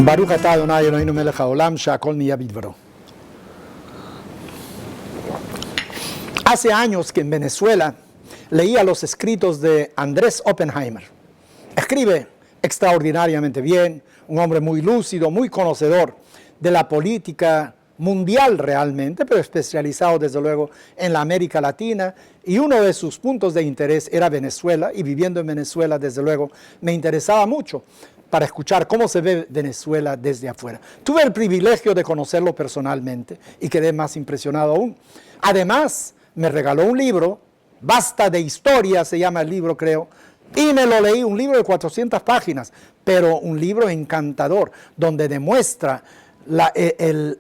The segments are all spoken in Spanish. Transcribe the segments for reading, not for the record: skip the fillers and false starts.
Baruch atah Adonai Eloheinu melech haolam she'akol niya bidvaro. Hace años que en Venezuela leía los escritos de Andrés Oppenheimer. Escribe extraordinariamente bien, un hombre muy lúcido, muy conocedor de la política mundial realmente, pero especializado desde luego en la América Latina, y uno de sus puntos de interés era Venezuela, y viviendo en Venezuela desde luego me interesaba mucho para escuchar cómo se ve Venezuela desde afuera. Tuve el privilegio de conocerlo personalmente y quedé más impresionado aún. Además, me regaló un libro, Basta de Historia se llama el libro creo, y me lo leí, un libro de 400 páginas, pero un libro encantador, donde demuestra el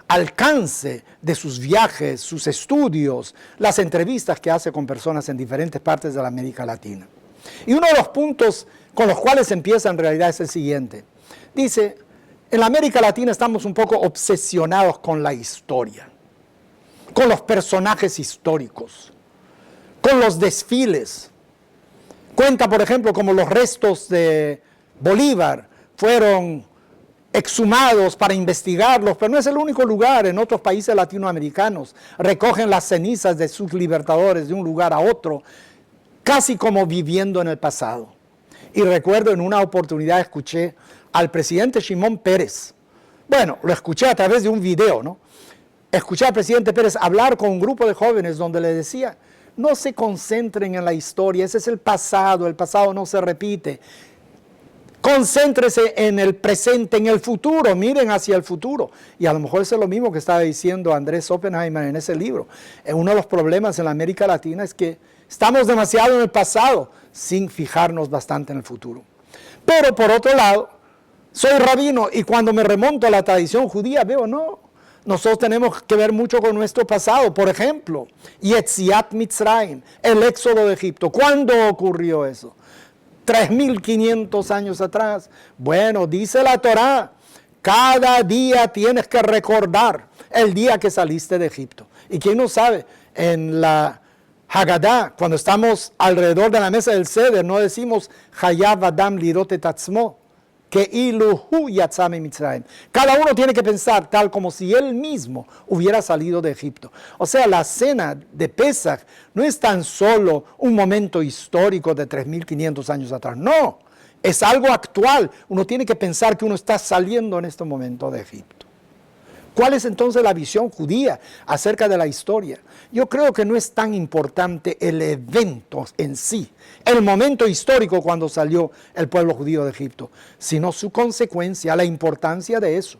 alcance de sus viajes, sus estudios, las entrevistas que hace con personas en diferentes partes de la América Latina. Y uno de los puntos con los cuales empieza en realidad es el siguiente. Dice, en la América Latina estamos un poco obsesionados con la historia, con los personajes históricos, con los desfiles. Cuenta, por ejemplo, como los restos de Bolívar fueron exhumados para investigarlos, pero no es el único lugar. En otros países latinoamericanos recogen las cenizas de sus libertadores de un lugar a otro, casi como viviendo en el pasado. Y recuerdo en una oportunidad escuché al presidente Shimon Peres. Bueno, lo escuché a través de un video, ¿no? Escuché al presidente Peres hablar con un grupo de jóvenes donde le decía, no se concentren en la historia, ese es el pasado no se repite. Concéntrese en el presente, en el futuro, miren hacia el futuro. Y a lo mejor eso es lo mismo que estaba diciendo Andrés Oppenheimer en ese libro. Uno de los problemas en la América Latina es que estamos demasiado en el pasado sin fijarnos bastante en el futuro. Pero por otro lado, soy rabino y cuando me remonto a la tradición judía veo, no, nosotros tenemos que ver mucho con nuestro pasado. Por ejemplo, Yetziat Mitzrayim, el éxodo de Egipto. ¿Cuándo ocurrió eso? 3.500 años atrás. Bueno, dice la Torá, cada día tienes que recordar el día que saliste de Egipto. Y quién no sabe, en la Haggadah, cuando estamos alrededor de la mesa del Seder, no decimos Hayav Adam Lirot et Atzmo, que iluhu yatzá mitzrayim. Cada uno tiene que pensar tal como si él mismo hubiera salido de Egipto. O sea, la cena de Pesach no es tan solo un momento histórico de 3.500 años atrás. No, es algo actual. Uno tiene que pensar que uno está saliendo en este momento de Egipto. ¿Cuál es entonces la visión judía acerca de la historia? Yo creo que no es tan importante el evento en sí, el momento histórico cuando salió el pueblo judío de Egipto, sino su consecuencia, la importancia de eso.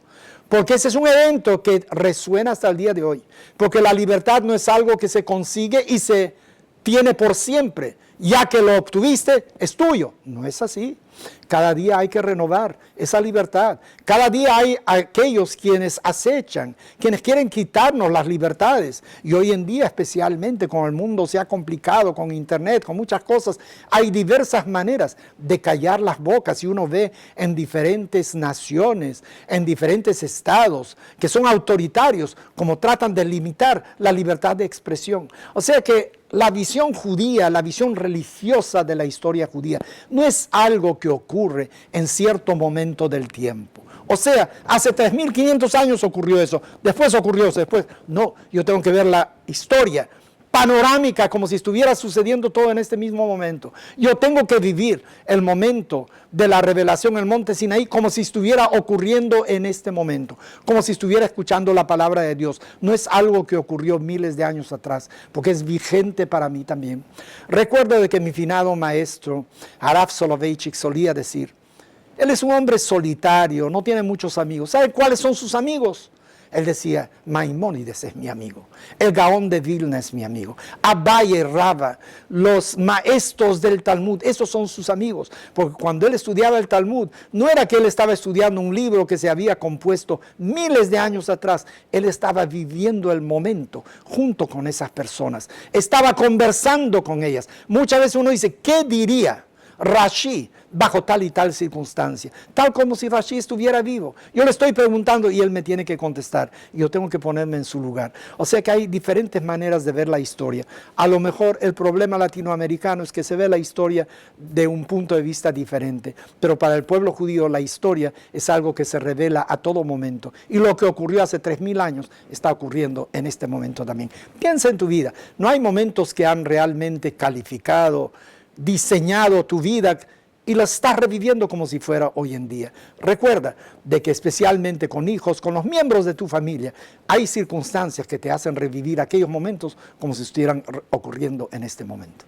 Porque ese es un evento que resuena hasta el día de hoy. Porque la libertad no es algo que se consigue y se tiene por siempre. Ya que lo obtuviste, es tuyo. No es así. Cada día hay que renovar esa libertad. Cada día hay aquellos quienes acechan, quienes quieren quitarnos las libertades. Y hoy en día, especialmente con el mundo se ha complicado, con internet, con muchas cosas, hay diversas maneras de callar las bocas. Y uno ve en diferentes naciones, en diferentes estados, que son autoritarios, como tratan de limitar la libertad de expresión. O sea que la visión judía, la visión religiosa de la historia judía, no es algo que ocurre en cierto momento del tiempo. O sea, hace 3.500 años ocurrió eso, después ocurrió eso, después. No, yo tengo que ver la historia panorámica como si estuviera sucediendo todo en este mismo momento. Yo tengo que vivir el momento de la revelación en el monte Sinaí como si estuviera ocurriendo en este momento, como si estuviera escuchando la palabra de Dios. No es algo que ocurrió miles de años atrás, porque es vigente para mí también. Recuerdo de que mi finado maestro, Harav Soloveitchik, solía decir, él es un hombre solitario, no tiene muchos amigos. ¿Sabe cuáles son sus amigos? Él decía, Maimónides es mi amigo, el Gaón de Vilna es mi amigo, Abaye, Rava, los maestros del Talmud, esos son sus amigos. Porque cuando él estudiaba el Talmud, no era que él estaba estudiando un libro que se había compuesto miles de años atrás, él estaba viviendo el momento junto con esas personas, estaba conversando con ellas. Muchas veces uno dice, ¿qué diría Rashi bajo tal y tal circunstancia, tal como si Rashid estuviera vivo. Yo le estoy preguntando y él me tiene que contestar. Y yo tengo que ponerme en su lugar. O sea que hay diferentes maneras de ver la historia. A lo mejor el problema latinoamericano es que se ve la historia de un punto de vista diferente. Pero para el pueblo judío la historia es algo que se revela a todo momento. Y lo que ocurrió hace 3000 años está ocurriendo en este momento también. Piensa en tu vida. No hay momentos que han realmente calificado, diseñado tu vida y la estás reviviendo como si fuera hoy en día. Recuerda de que especialmente con hijos, con los miembros de tu familia, hay circunstancias que te hacen revivir aquellos momentos como si estuvieran ocurriendo en este momento.